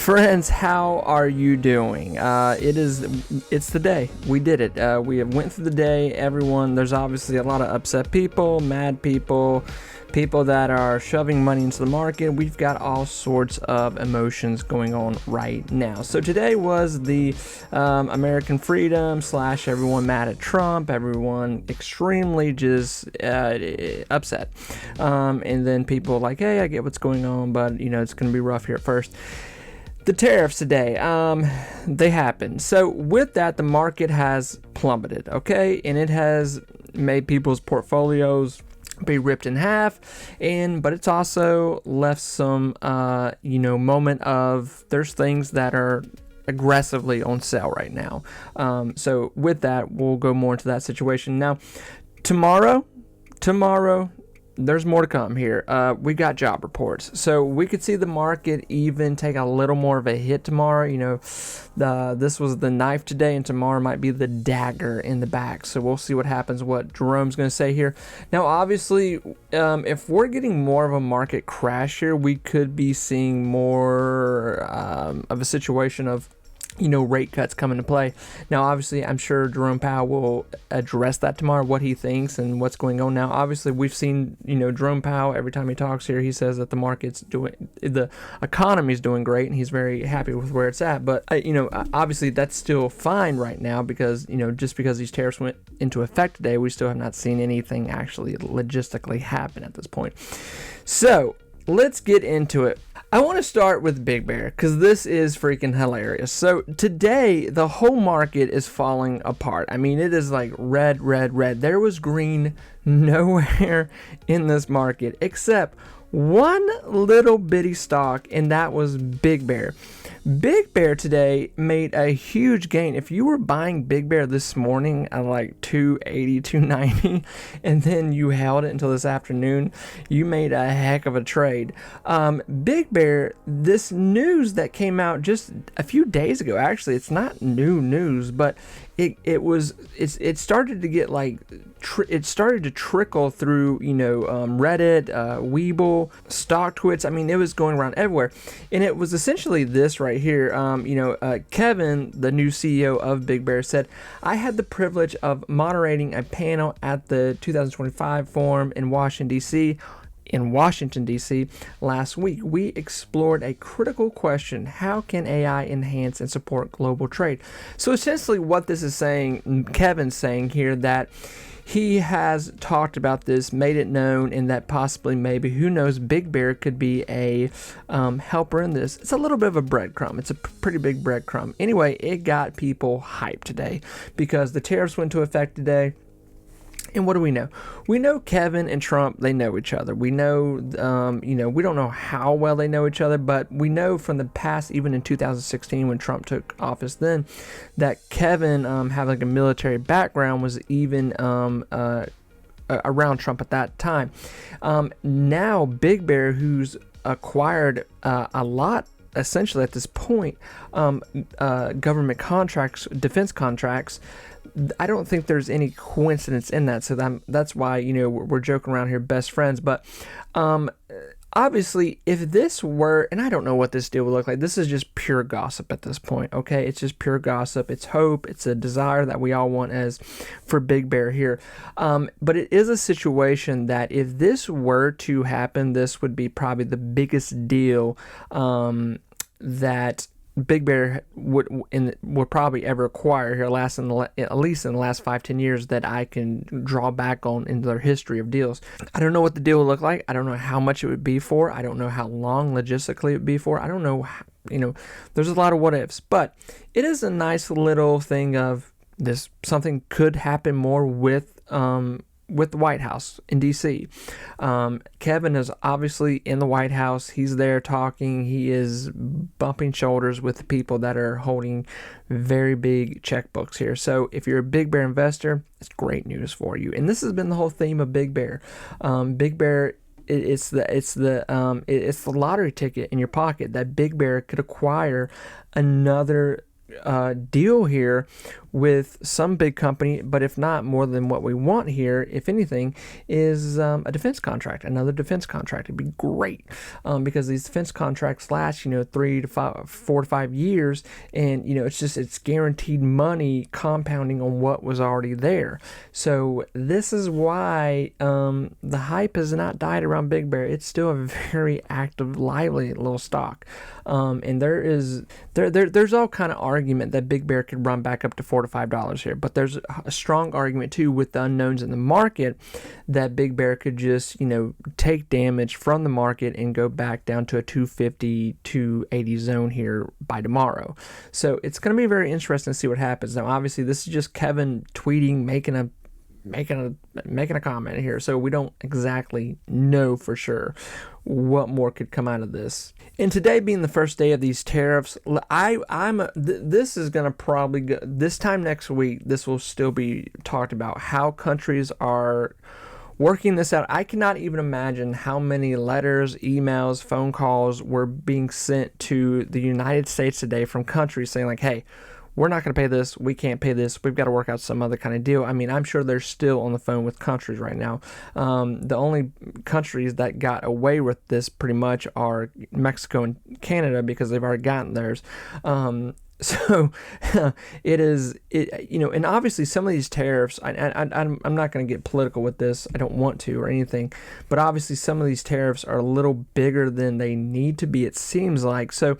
Friends, how are you doing? It's the day. We did it. We went through the day. Everyone, there's obviously a lot of upset people, mad people, people that are shoving money into the market. We've got all sorts of emotions going on right now. So today was the American freedom / everyone mad at Trump, everyone extremely just upset. And then people like, hey, I get what's going on, but it's going to be rough here at first. The tariffs today, they happened. So with that, the market has plummeted, okay? And it has made people's portfolios be ripped in half, but it's also left some, moment of there's things that are aggressively on sale right now. So with that, we'll go more into that situation. Now, tomorrow, there's more to come here. We got job reports, so we could see the market even take a little more of a hit tomorrow. This was the knife today, and tomorrow might be the dagger in the back. So we'll see what happens, what Jerome's going to say here. Now, obviously, if we're getting more of a market crash here, we could be seeing more of a situation of rate cuts come into play. Now, obviously, I'm sure Jerome Powell will address that tomorrow, what he thinks and what's going on. Now, obviously, we've seen, Jerome Powell, every time he talks here, he says that the economy's doing great, and he's very happy with where it's at. But, obviously, that's still fine right now because, just because these tariffs went into effect today, we still have not seen anything actually logistically happen at this point. So, let's get into it. I want to start with BigBear because this is freaking hilarious. So today, the whole market is falling apart. I mean, it is like red. There was green nowhere in this market except one little bitty stock, and that was BigBear. BigBear today made a huge gain. If you were buying BigBear this morning at like 280, 290, and then you held it until this afternoon, you made a heck of a trade. BigBear, this news that came out just a few days ago, actually, it's not new news, but it started to get like it started to trickle through Reddit, Webull, StockTwits. I mean, it was going around everywhere, and it was essentially this right here. Kevin, the new CEO of BigBear, said, "I had the privilege of moderating a panel at the 2025 forum in Washington D.C. last week. We explored a critical question: how can AI enhance and support global trade?" So essentially what this is saying, Kevin's saying here, that he has talked about this, made it known, and that possibly, maybe, who knows, BigBear could be a helper in this. It's a little bit of a breadcrumb. It's a pretty big breadcrumb. Anyway, it got people hyped today because the tariffs went into effect today. And what do we know? We know Kevin and Trump, they know each other. We know, we don't know how well they know each other, but we know from the past, even in 2016 when Trump took office then, that Kevin had like a military background, was even around Trump at that time. Now, BigBear, who's acquired a lot, essentially at this point, government contracts, defense contracts, I don't think there's any coincidence in that. So that's why, we're joking around here, best friends. But obviously, if this were, and I don't know what this deal would look like, this is just pure gossip at this point, okay? It's just pure gossip. It's hope. It's a desire that we all want as for BigBear here. But it is a situation that if this were to happen, this would be probably the biggest deal that BigBear would probably ever acquire here, at least in the last 5-10 years, that I can draw back on in their history of deals. I don't know what the deal would look like. I don't know how much it would be for. I don't know how long logistically it would be for. I don't know, there's a lot of what ifs, but it is a nice little thing of this. Something could happen more with the White House in D.C. Kevin is obviously in the White House. He's there talking. He is bumping shoulders with the people that are holding very big checkbooks here. So if you're a BigBear investor, it's great news for you. And this has been the whole theme of BigBear. BigBear, it's the lottery ticket in your pocket that BigBear could acquire another deal here with some big company, but if not, more than what we want here, if anything, is a defense contract, another defense contract. It'd be great, because these defense contracts last, 4 to 5 years, and it's guaranteed money compounding on what was already there. So this is why the hype has not died around Big Bear. It's still a very active, lively little stock, and there's all kind of argument that Big Bear could run back up to $4 to $5 here, but there's a strong argument too with the unknowns in the market that Big Bear could just take damage from the market and go back down to a 250 280 zone here by tomorrow. So it's going to be very interesting to see what happens. Now obviously this is just Kevin tweeting, making a comment here, so we don't exactly know for sure what more could come out of this. And today being the first day of these tariffs, this is going to probably go, this time next week, this will still be talked about, how countries are working this out. I cannot even imagine how many letters, emails, phone calls were being sent to the United States today from countries saying like, hey, we're not going to pay this. We can't pay this. We've got to work out some other kind of deal. I mean, I'm sure they're still on the phone with countries right now. The only countries that got away with this pretty much are Mexico and Canada because they've already gotten theirs. So and obviously some of these tariffs, I'm not going to get political with this. I don't want to or anything, but obviously some of these tariffs are a little bigger than they need to be, it seems like. So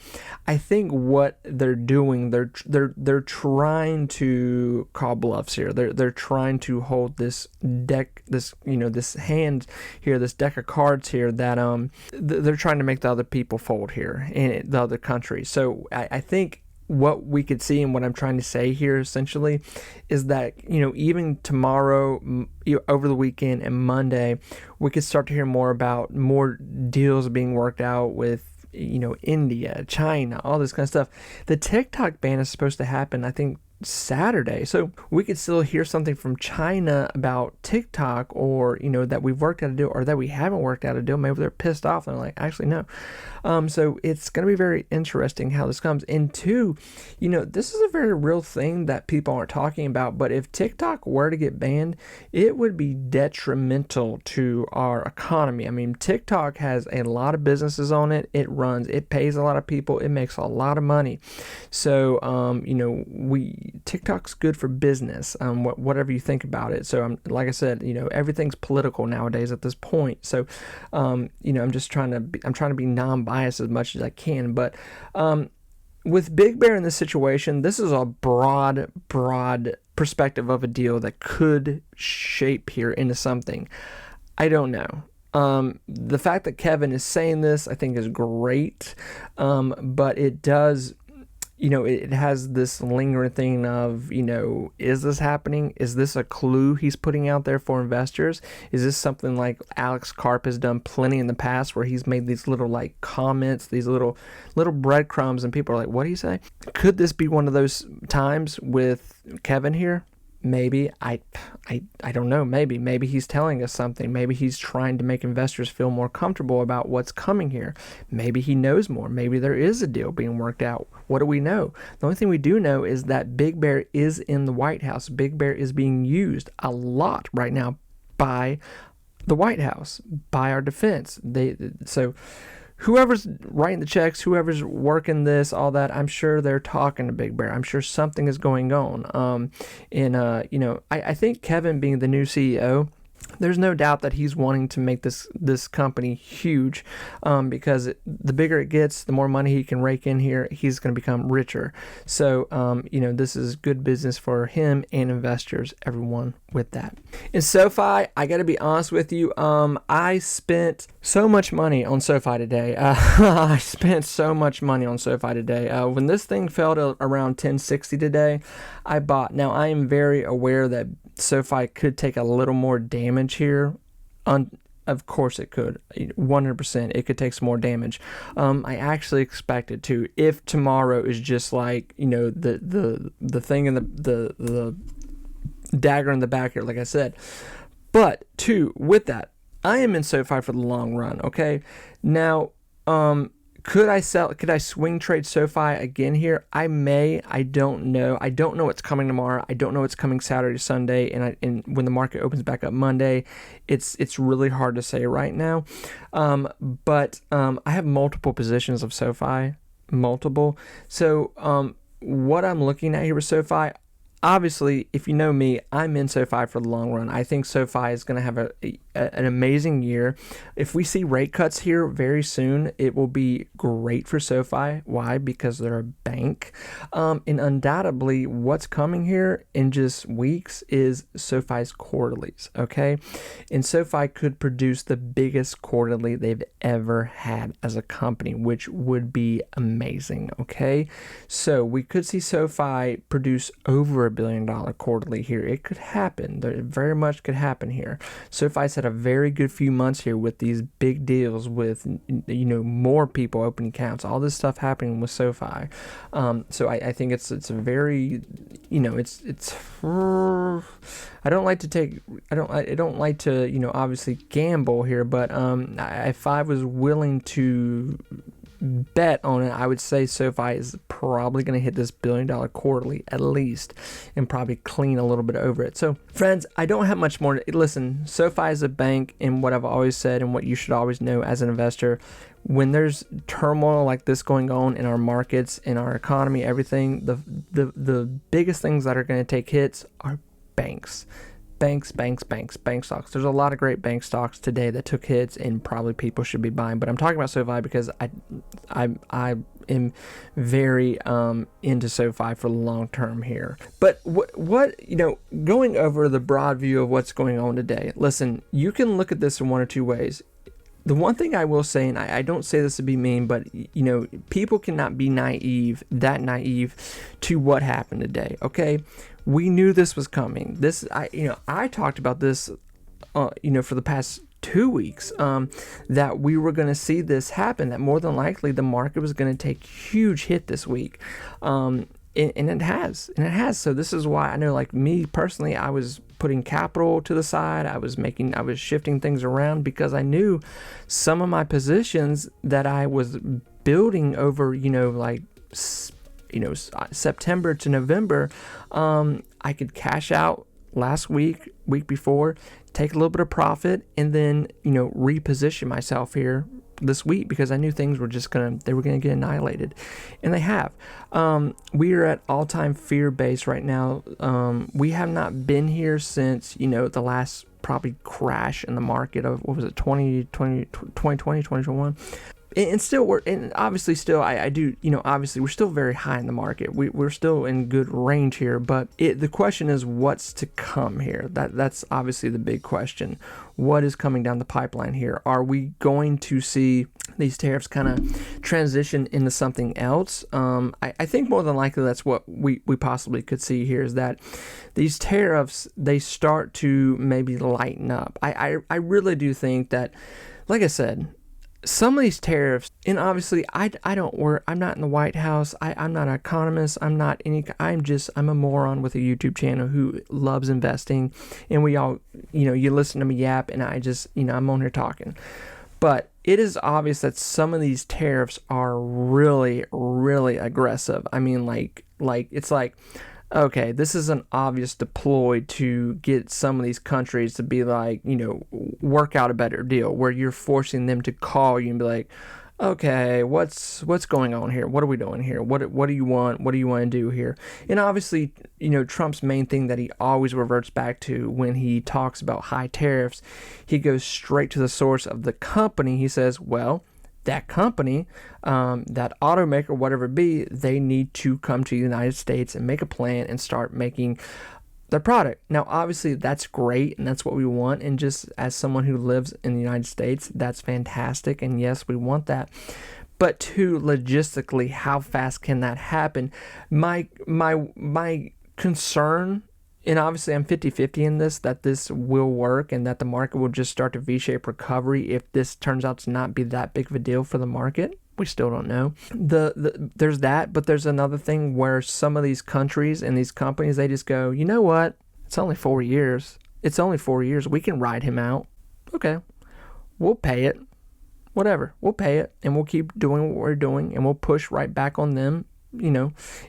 I think what they're doing, they're trying to call bluffs here. They're trying to hold this deck, this hand here, this deck of cards here that they're trying to make the other people fold here in the other countries. So I think what we could see, and what I'm trying to say here essentially, is that even tomorrow, over the weekend and Monday, we could start to hear more deals being worked out with India, China, all this kind of stuff. The TikTok ban is supposed to happen, I think, Saturday, so we could still hear something from China about TikTok, or that we've worked out a deal, or that we haven't worked out a deal. Maybe they're pissed off and they're like, actually no. So it's going to be very interesting how this comes. And two, this is a very real thing that people aren't talking about, but if TikTok were to get banned, it would be detrimental to our economy. I mean, TikTok has a lot of businesses on it. It pays a lot of people. It makes a lot of money. So TikTok's good for business, whatever you think about it. So like I said, everything's political nowadays at this point. So I'm trying to be non-biased as much as I can. But with Big Bear in this situation, this is a broad perspective of a deal that could shape here into something. I don't know. The fact that Kevin is saying this, I think, is great, but it does, it has this lingering thing of, is this happening? Is this a clue he's putting out there for investors? Is this something like Alex Karp has done plenty in the past, where he's made these little comments, these little breadcrumbs, and people are like, what do you say? Could this be one of those times with Kevin here? Maybe. I don't know. Maybe he's telling us something. Maybe he's trying to make investors feel more comfortable about what's coming here. Maybe he knows more. Maybe there is a deal being worked out. What do we know? The only thing we do know is that Big Bear is in the White House. Big Bear is being used a lot right now by the White House, by our defense. So whoever's writing the checks, whoever's working this, all that, I'm sure they're talking to Big Bear. I'm sure something is going on. I think Kevin, being the new CEO, there's no doubt that he's wanting to make this company huge, because the bigger it gets, the more money he can rake in here, he's going to become richer. So, this is good business for him and investors, everyone with that. In SoFi, I got to be honest with you, I spent so much money on SoFi today. I spent so much money on SoFi today. When this thing fell to around 1060 today, I bought. Now, I am very aware that SoFi could take a little more damage here. Of course it could. 100% it could take some more damage. I actually expect it to. If tomorrow is just like, the thing in the dagger in the back here, like I said. But two, with that, I am in SoFi for the long run, okay? Now, Could I sell? Could I swing trade SoFi again here? I may. I don't know. I don't know what's coming tomorrow. I don't know what's coming Saturday, Sunday, and when the market opens back up Monday, it's really hard to say right now. But I have multiple positions of SoFi, multiple. So what I'm looking at here with SoFi. Obviously, if you know me, I'm in SoFi for the long run. I think SoFi is going to have an amazing year. If we see rate cuts here very soon, it will be great for SoFi. Why? Because they're a bank. And undoubtedly, what's coming here in just weeks is SoFi's quarterlies, okay? And SoFi could produce the biggest quarterly they've ever had as a company, which would be amazing, okay? So we could see SoFi produce over $1 billion quarterly here. It could happen. There very much could happen here. SoFi's had a very good few months here with these big deals with, more people opening accounts, all this stuff happening with SoFi. So I think it's a very, it's I don't like to obviously gamble here, but if I was willing to bet on it, I would say SoFi is probably going to hit this $1 billion quarterly at least, and probably clean a little bit over it. So friends, I don't have much more. Listen, SoFi is a bank, and what I've always said and what you should always know as an investor, when there's turmoil like this going on in our markets, in our economy, everything, the biggest things that are going to take hits are banks. Bank stocks. There's a lot of great bank stocks today that took hits and probably people should be buying. But I'm talking about SoFi because I am very into SoFi for the long term here. But what going over the broad view of what's going on today. Listen, you can look at this in one or two ways. The one thing I will say, and I don't say this to be mean, but people cannot be naive to what happened today. Okay, we knew this was coming. I talked about this, for the past 2 weeks, that we were going to see this happen. That more than likely the market was going to take a huge hit this week, and it has. So this is why I know, like me personally, I was putting capital to the side. I was shifting things around because I knew some of my positions that I was building over, September to November, I could cash out last week before, take a little bit of profit, and then, reposition myself here this week because I knew things were they were gonna get annihilated, and they have. We are at all-time fear base right now. We have not been here since the last probably crash in the market of, what was it, 2021. And still, obviously we're still very high in the market. We're still in good range here, but the question is what's to come here. That's obviously the big question. What is coming down the pipeline here? Are we going to see these tariffs kind of transition into something else? I think more than likely that's what we possibly could see here, is that these tariffs, they start to maybe lighten up. I really do think that, like I said, some of these tariffs, and obviously I don't work, I'm not in the White House, I'm not an economist, I'm a moron with a YouTube channel who loves investing, and we all, you listen to me yap, and I'm on here talking. But it is obvious that some of these tariffs are really, really aggressive. I mean, like it's like, okay, this is an obvious deploy to get some of these countries to be like, work out a better deal, where you're forcing them to call you and be like, okay, what's going on here? What are we doing here? What do you want? What do you want to do here? And obviously, Trump's main thing that he always reverts back to when he talks about high tariffs, he goes straight to the source of the company. He says, well, that company, that automaker, whatever it be, they need to come to the United States and make a plan and start making their product. Now, obviously, that's great, and that's what we want. And just as someone who lives in the United States, that's fantastic. And yes, we want that. But logistically, how fast can that happen? My concern, and obviously I'm 50-50 in this, that this will work and that the market will just start a V-shaped recovery if this turns out to not be that big of a deal for the market. We still don't know. There's that, but there's another thing where some of these countries and these companies, they just go, you know what? It's only 4 years. We can ride him out. Okay, we'll pay it. whatever. We'll pay it, and we'll keep doing what we're doing, and we'll push right back on them,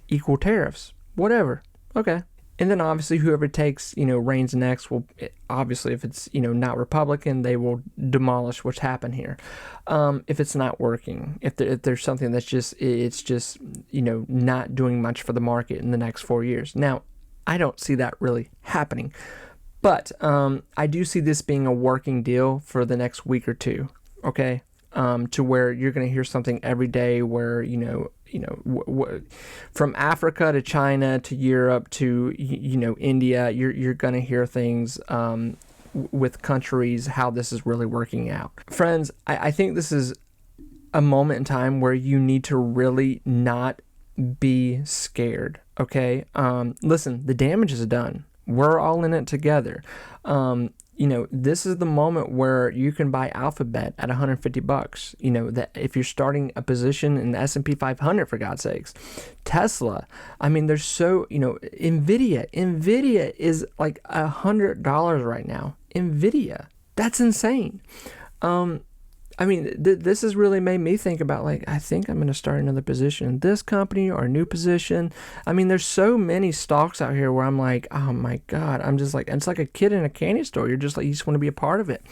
equal tariffs, whatever. Okay. And then obviously whoever takes, reigns next will, obviously if it's, not Republican, they will demolish what's happened here. If it's not working, if there's something that's just not doing much for the market in the next 4 years. Now, I don't see that really happening, but I do see this being a working deal for the next week or two, okay? To where you're going to hear something every day where, from Africa to China to Europe to, India, you're going to hear things with countries, how this is really working out. Friends, I think this is a moment in time where you need to really not be scared, okay? Listen, the damage is done. We're all in it together. This is the moment where you can buy Alphabet at $150. That if you're starting a position in the S&P 500, for God's sakes, Tesla. I mean, there's Nvidia is like $100 right now. Nvidia, that's insane. This has really made me think about, I think I'm going to start another position in this company or a new position. There's so many stocks out here where I'm like, oh my God, I'm just like, it's like a kid in a candy store. You're just like, you just want to be a part of it.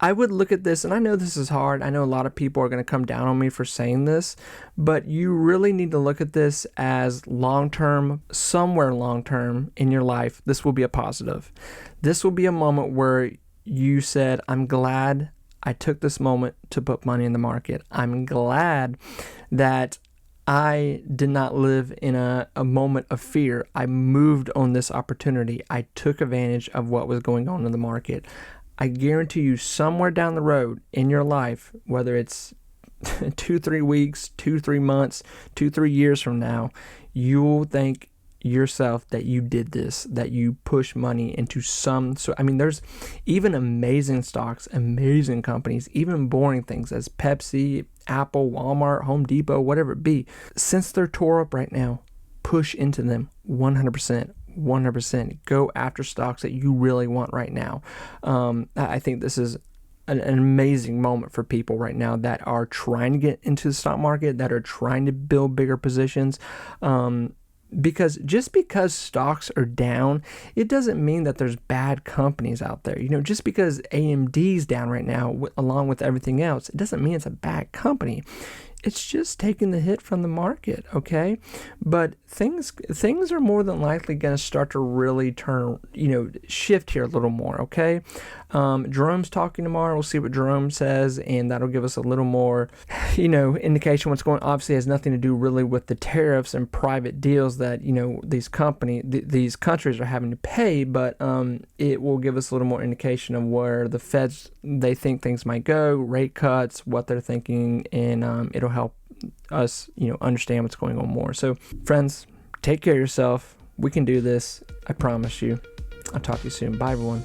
I would look at this, and I know this is hard. I know a lot of people are going to come down on me for saying this, but you really need to look at this as long-term, somewhere long-term in your life. This will be a positive. This will be a moment where you said, I'm glad I took this moment to put money in the market. I'm glad that I did not live in a moment of fear. I moved on this opportunity. I took advantage of what was going on in the market. I guarantee you somewhere down the road in your life, whether it's 2-3 weeks, 2-3 months, 2-3 years from now, you'll thank yourself that you did this, that you push money into there's even amazing stocks, amazing companies, even boring things as Pepsi, Apple, Walmart, Home Depot, whatever it be. Since they're tore up right now, push into them 100%. Go after stocks that you really want right now. I think this is an amazing moment for people right now that are trying to get into the stock market, that are trying to build bigger positions. Because just because stocks are down, it doesn't mean that there's bad companies out there. Just because AMD's down right now, along with everything else, it doesn't mean it's a bad company. It's just taking the hit from the market, okay? But things are more than likely going to start to really turn, shift here a little more, okay? Jerome's talking tomorrow. We'll see what Jerome says, and that'll give us a little more, indication what's going on. Obviously, it has nothing to do really with the tariffs and private deals that, these countries are having to pay, but it will give us a little more indication of where the Feds, they think things might go, rate cuts, what they're thinking, and it'll help us, understand what's going on more. So, friends, take care of yourself. We can do this. I promise you. I'll talk to you soon. Bye, everyone.